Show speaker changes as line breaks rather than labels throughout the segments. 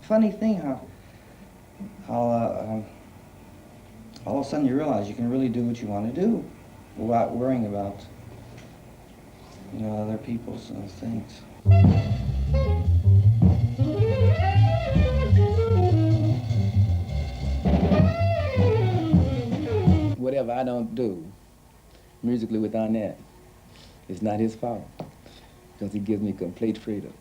funny thing how all of a sudden you realize you can really do what you want to do without worrying about, you know, other people's things.
Whatever I don't do musically with Ornette, it's not his fault, because he gives me complete freedom.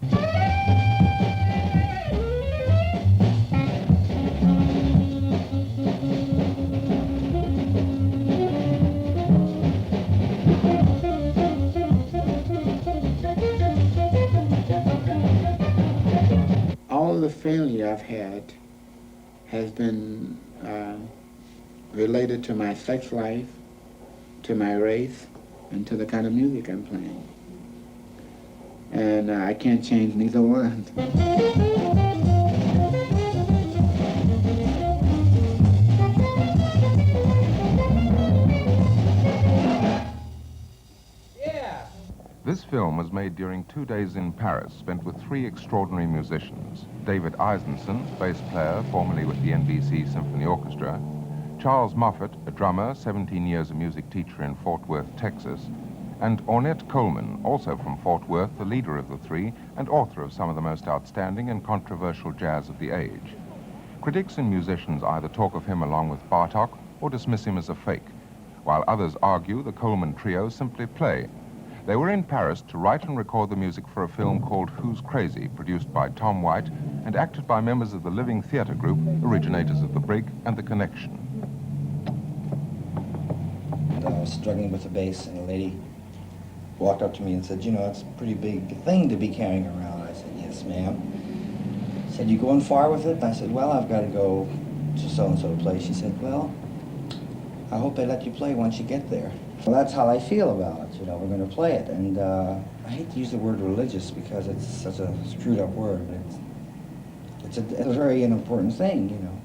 All the failure I've had has been related to my sex life, to my race, and to the kind of music I'm playing. And I can't change neither one.
This film was made during 2 days in Paris, spent with 3 extraordinary musicians. David Izenzon, bass player, formerly with the NBC Symphony Orchestra. Charles Moffett, a drummer, 17 years a music teacher in Fort Worth, Texas. And Ornette Coleman, also from Fort Worth, the leader of the 3 and author of some of the most outstanding and controversial jazz of the age. Critics and musicians either talk of him along with Bartok or dismiss him as a fake, while others argue the Coleman trio simply play. They were in Paris to write and record the music for a film called Who's Crazy, produced by Tom White and acted by members of the Living Theatre Group, originators of The Brig and The Connection.
And I was struggling with the bass, and a lady walked up to me and said, you know, it's a pretty big thing to be carrying around. I said, yes, ma'am. She said, you going far with it? And I said, well, I've got to go to so-and-so place. She said, well, I hope they let you play once you get there. Well, that's how I feel about it, you know, we're going to play it. And I hate to use the word religious because it's such a screwed up word, but it's a very important thing, you know.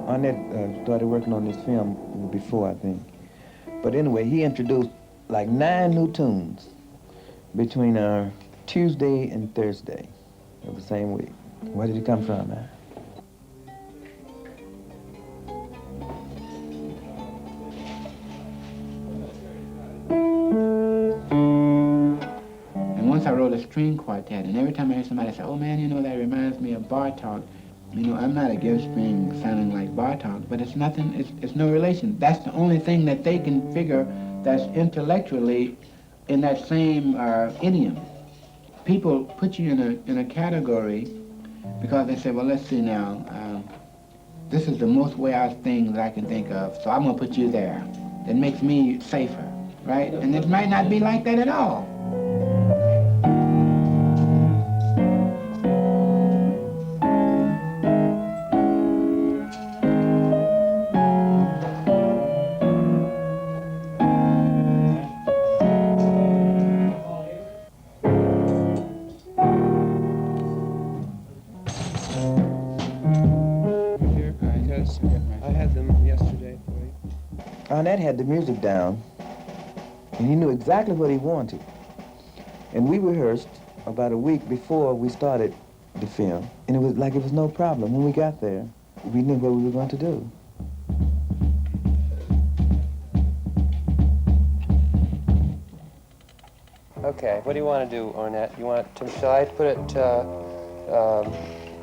Ornette started working on this film before, I think. But anyway, he introduced like 9 new tunes between Tuesday and Thursday of the same week. Where did it come from, man?
And once I wrote a string quartet, and every time I hear somebody say, oh man, you know, that reminds me of Bartok, you know, I'm not against strings sounding like Bartok, but it's nothing, it's no relation. That's the only thing that they can figure that's intellectually in that same idiom. People put you in a category because they say, well, let's see now, this is the most way-out thing that I can think of, so I'm gonna put you there. That makes me safer, right? And it might not be like that at all.
Ornette had the music down, and he knew exactly what he wanted. And we rehearsed about a week before we started the film, and it was like it was no problem. When we got there, we knew what we were going to do.
Okay, what do you want to do, Ornette? You want to, shall I put it,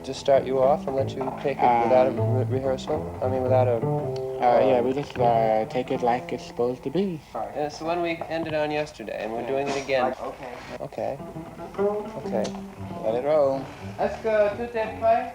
just start you off and let you take it without a rehearsal? I mean, without a...
Yeah, we just take it like it's supposed to be.
It's the one we ended on yesterday, and we're doing it again.
Okay.
Okay. Okay.
Let it roll.
Let's go to that play.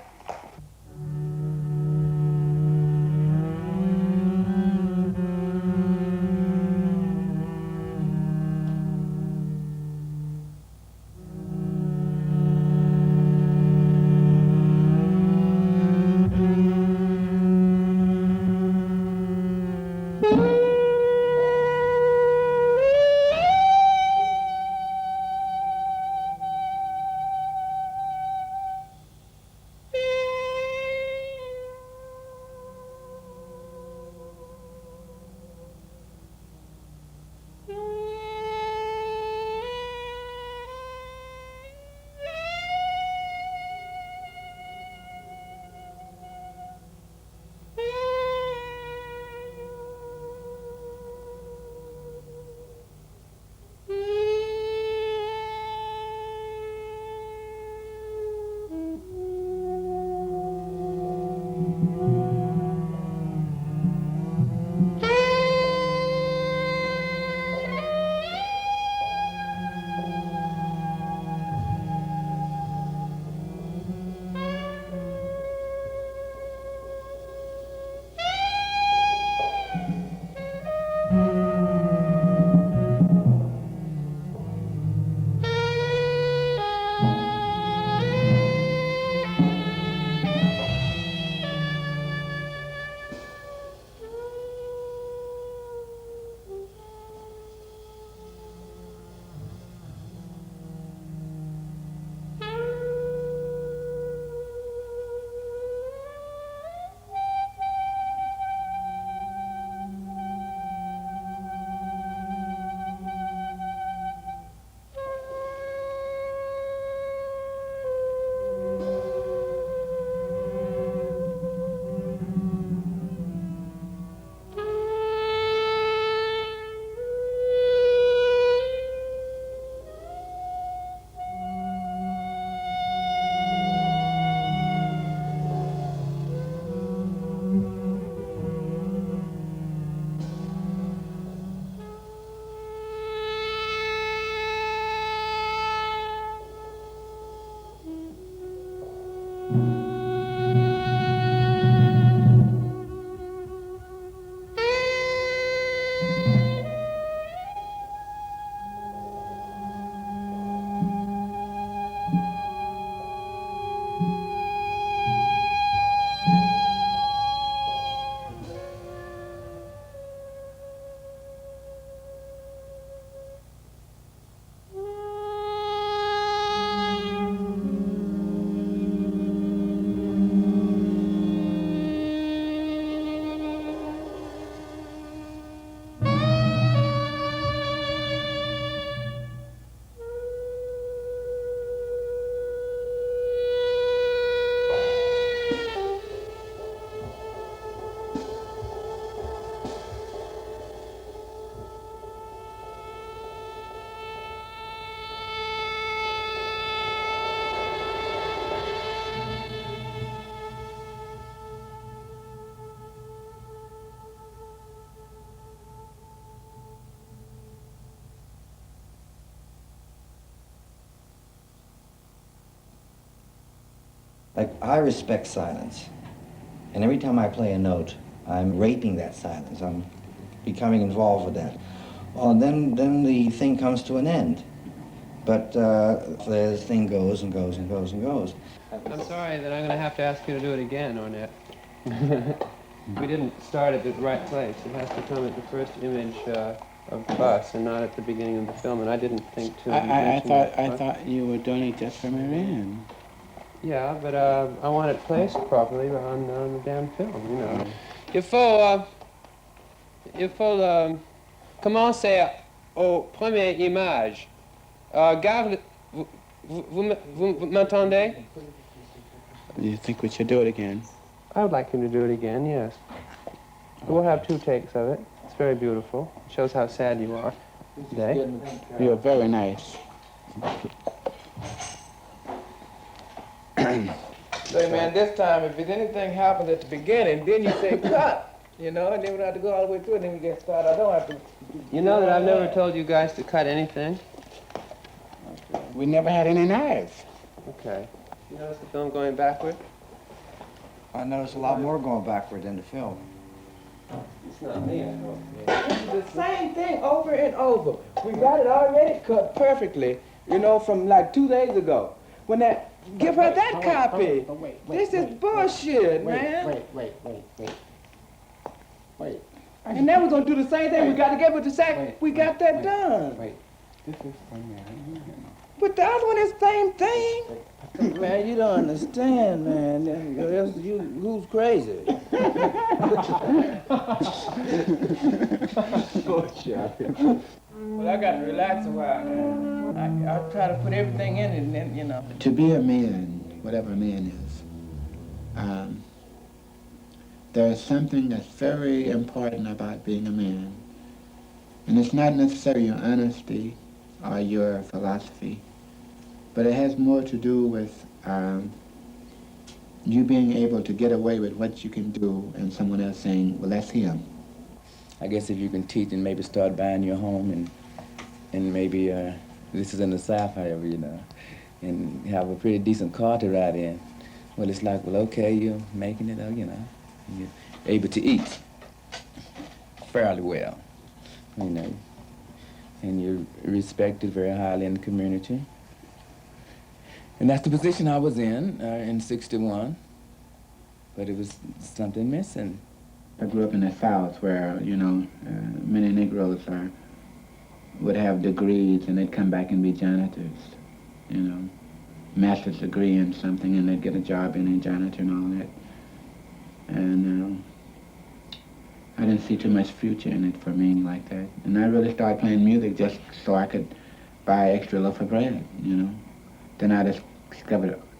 Like, I respect silence. And every time I play a note, I'm raping that silence. I'm becoming involved with that. Well, then the thing comes to an end. But the thing goes and goes and goes and goes.
I'm sorry that I'm going to have to ask you to do it again, Ornette. We didn't start at the right place. It has to come at the first image of the bus and not at the beginning of the film, and I didn't think to mention that.
I thought you were doing it just for Marianne.
Yeah, but I want it placed properly on the damn film, you know. Il faut commencer aux premières images. Garde, vous m'entendez?
Do you think we should do it again?
I would like him to do it again, yes. We'll have 2 takes of it. It's very beautiful. It shows how sad you are today.
You're very nice.
Say, man, this time, if anything happens at the beginning, then you say cut, you know, and then we don't have to go all the way through, and then we get started. I don't have to.
You know that I've never told you guys to cut anything?
We never had any knives.
Okay. You notice the film going backward?
I noticed a lot more going backward in the film.
It's not me, I know.
It's the same thing over and over. We got it already cut perfectly, you know, from like 2 days ago. When that, give her that copy. This is bullshit, man.
Wait.
And now we're gonna do the same thing. We got to get with the sack. We got that done.
This is for Marianne.
But the other one is the same thing. Man, you don't understand, man. Who's crazy? Well, I got to relax a while, man. I try to put everything in and then, you know.
To be a man, whatever a man is, there is something that's very important about being a man. And it's not necessarily your honesty or your philosophy, but it has more to do with you being able to get away with what you can do and someone else saying, well, that's him.
I guess if you can teach and maybe start buying your home and maybe, this is in the South, however, you know, and have a pretty decent car to ride in, well, it's like, well, okay, you're making it, you know, you're able to eat fairly well, you know, and you're respected very highly in the community. And that's the position I was in '61, but it was something missing.
I grew up in the South where, you know, many Negroes would have degrees and they'd come back and be janitors, you know, master's degree in something and they'd get a job in a janitor and all that. And I didn't see too much future in it for me like that. And I really started playing music just so I could buy extra loaf of bread, you know. Then I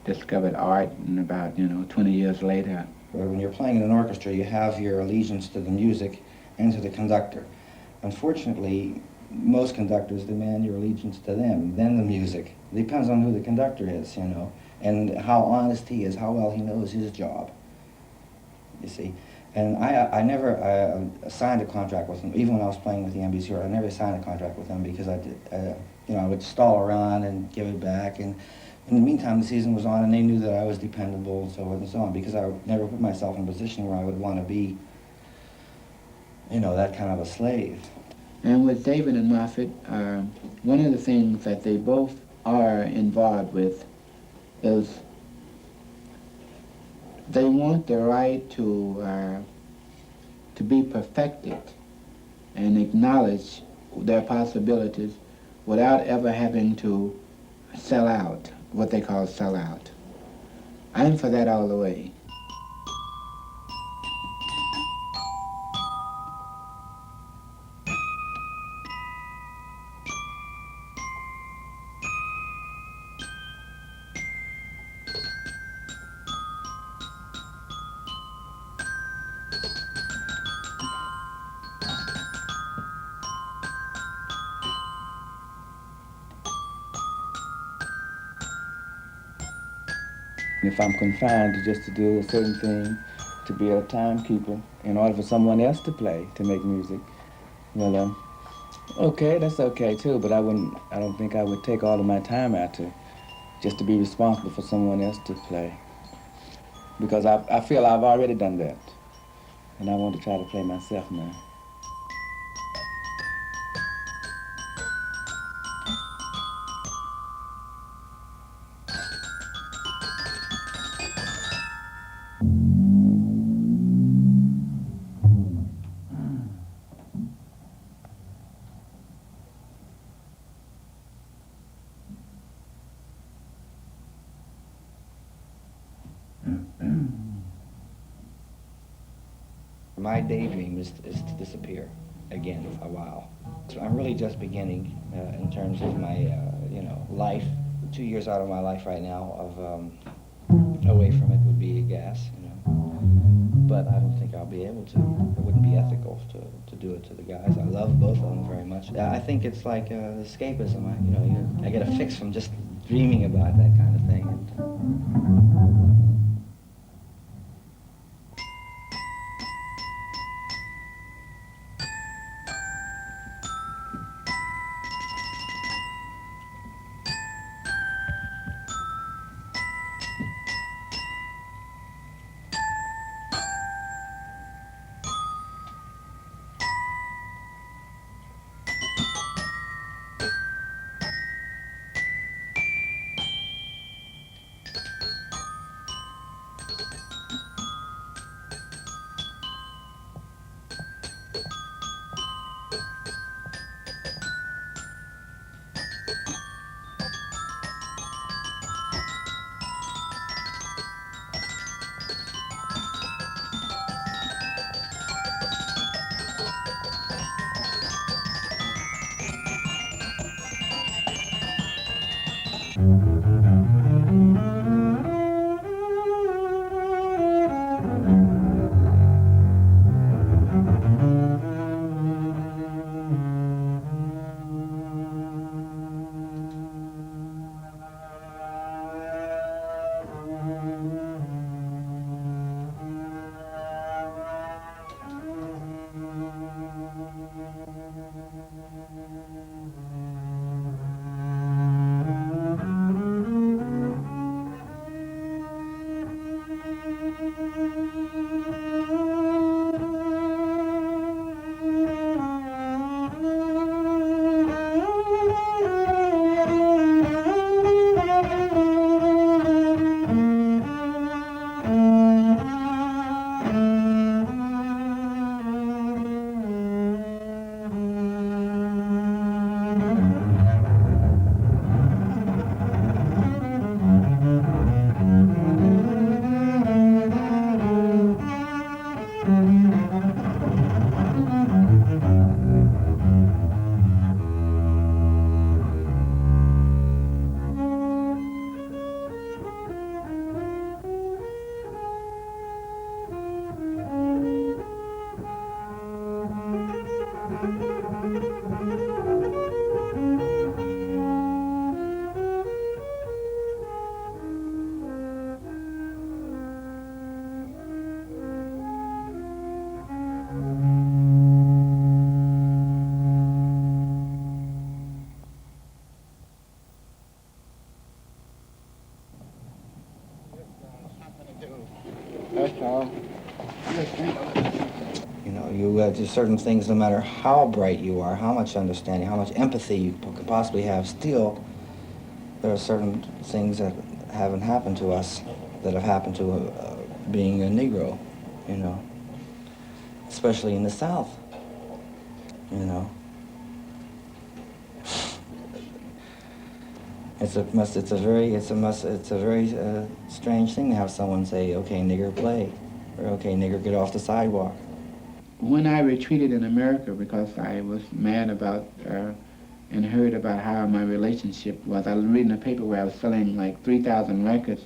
discovered art and about, 20 years later.
When you're playing in an orchestra, you have your allegiance to the music and to the conductor. Unfortunately, most conductors demand your allegiance to them, then the music. It depends on who the conductor is, and how honest he is, how well he knows his job, you see. And I never signed a contract with them, even when I was playing with the NBC, I never signed a contract with them because I would stall around and give it back. And in the meantime, the season was on, and they knew that I was dependable and so forth and so on, because I would never put myself in a position where I would want to be, that kind of a slave.
And with David and Moffett, one of the things that they both are involved with is they want the right to be perfected and acknowledge their possibilities without ever having to sell out, what they call sell out. I'm for that all the way.
If I'm confined to just to do a certain thing, to be a timekeeper, in order for someone else to play, to make music, well, okay, that's okay too, but I don't think I would take all of my time out just to be responsible for someone else to play. because I feel I've already done that. And I want to try to play myself now.
My daydream is to disappear again for a while. So I'm really just beginning in terms of my, life. 2 years out of my life right now of away from it would be a gas, But I don't think I'll be able to. It wouldn't be ethical to do it to the guys. I love both of them very much. I think it's like escapism. I get a fix from just dreaming about that kind of thing. There's certain things, no matter how bright you are, how much understanding, how much empathy you could possibly have, still, there are certain things that haven't happened to us that have happened to being a Negro, especially in the South, It's a very strange thing to have someone say, "Okay, nigger, play," or "Okay, nigger, get off the sidewalk."
When I retreated in America because I was mad about and heard about how my relationship was, I was reading a paper where I was selling like 3,000 records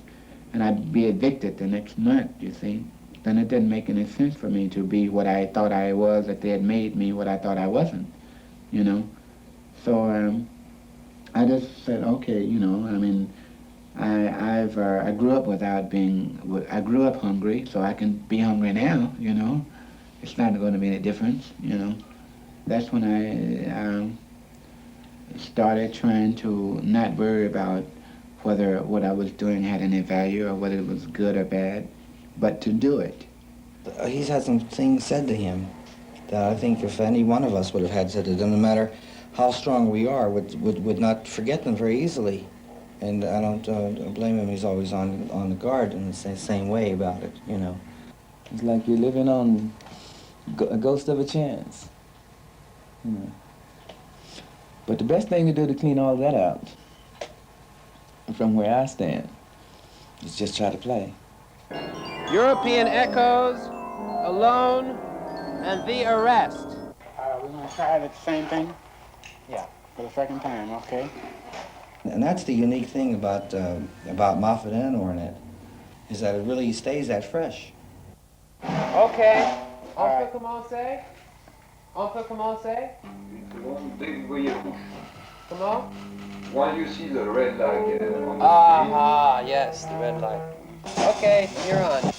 and I'd be evicted the next month, you see. Then it didn't make any sense for me to be what I thought I was, that they had made me what I thought I wasn't, So I just said, okay, I grew up I grew up hungry, so I can be hungry now, It's not going to be any difference, That's when I started trying to not worry about whether what I was doing had any value or whether it was good or bad. but to do it.
He's had some things said to him that I think if any one of us would have had said to them, no matter how strong we are, would not forget them very easily. And I don't blame him. He's always on the guard in the same way about it, you know.
It's like you're living on a ghost of a chance, you know. But the best thing to do to clean all that out, from where I stand, is just try to play.
European Echoes, Alone, and The Arrest.
We're going to try the same thing? Yeah, for the second time, okay?
And that's the unique thing about Moffett and Ornette, is that it really stays that fresh.
Okay. On peut commencer? On peut commencer? Comment?
When you see the red light.
Ah, yes, the red light. Okay, you're on.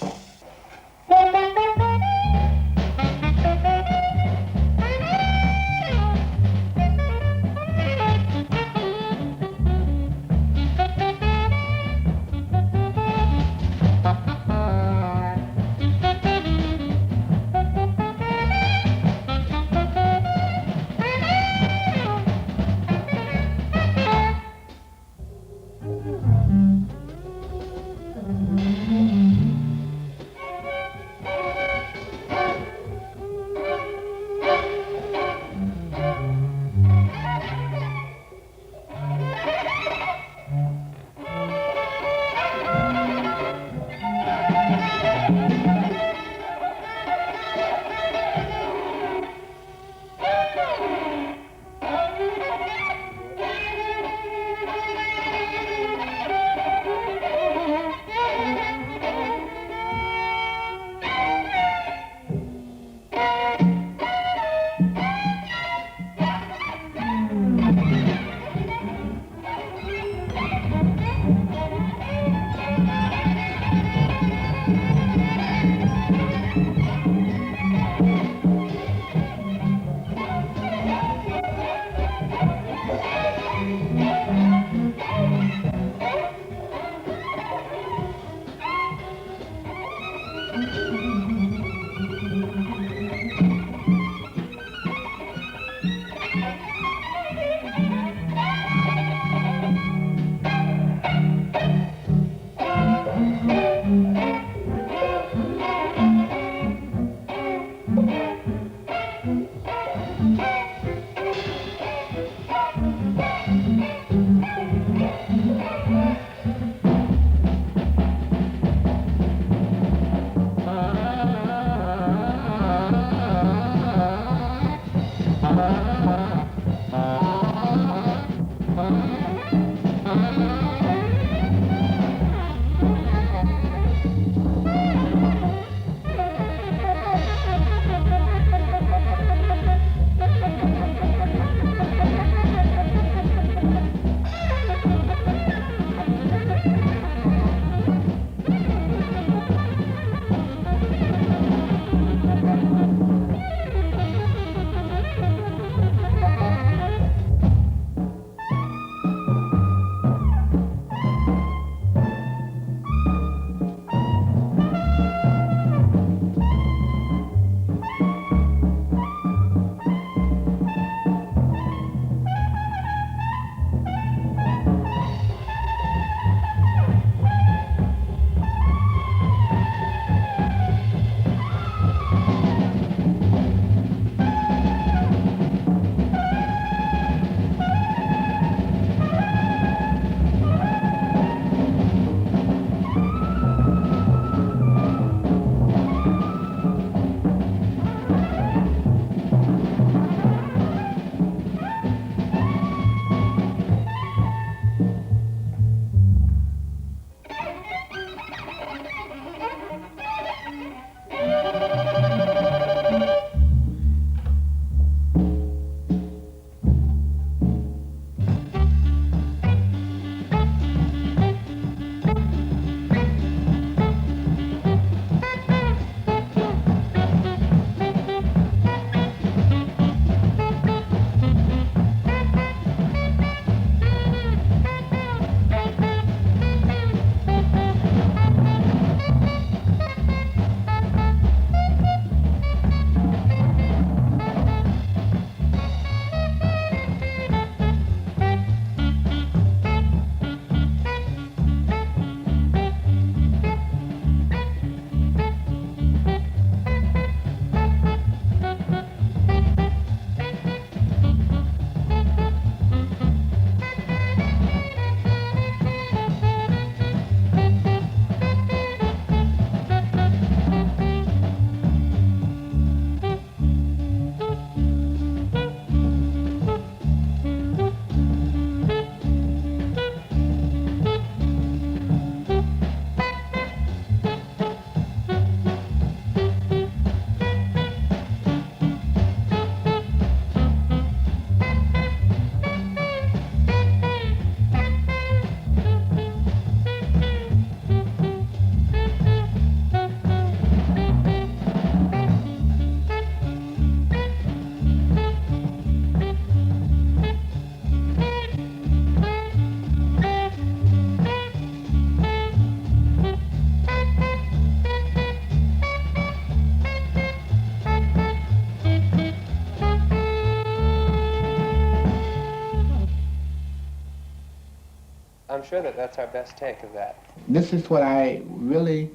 I'm sure that that's our best take of that.
This is what I really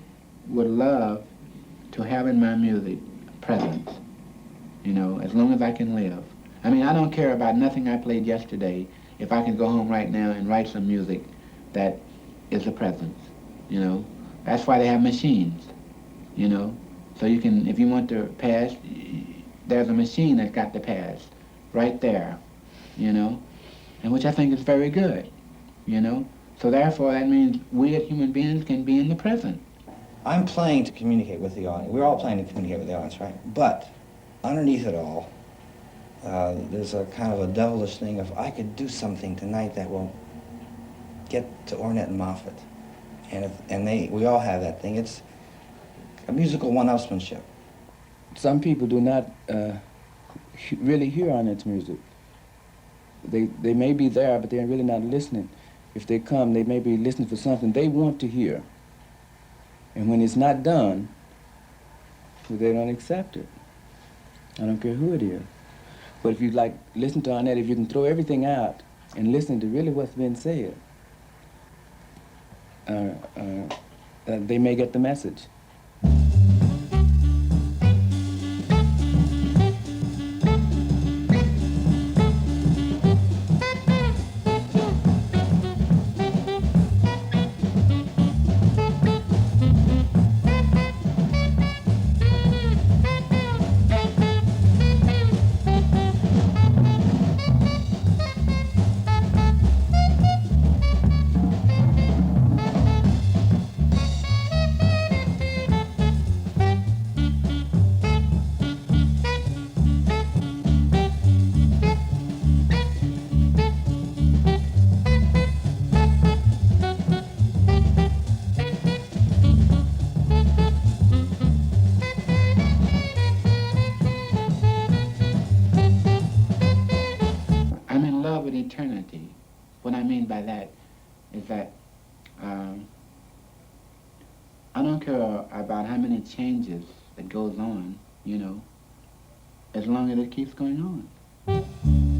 would love to have in my music, presence, you know, as long as I can live. I mean, I don't care about nothing I played yesterday if I can go home right now and write some music that is a presence, you know. That's why they have machines, you know. So you can, if you want the past, there's a machine that's got the past right there, you know, and which I think is very good, you know. So therefore, that means we as human beings can be in the present.
I'm playing to communicate with the audience. We're all playing to communicate with the audience, right? But underneath it all, there's a kind of a devilish thing of, I could do something tonight that will get to Ornette and Moffett. And we all have that thing. It's a musical one-upsmanship.
Some people do not really hear Ornette's music. They may be there, but they're really not listening. If they come, they may be listening for something they want to hear. And when it's not done, they don't accept it. I don't care who it is. But if you listen to Ornette, if you can throw everything out and listen to really what's been said, they may get the message.
Eternity. What I mean by that is that I don't care about how many changes that goes on, you know, as long as it keeps going on.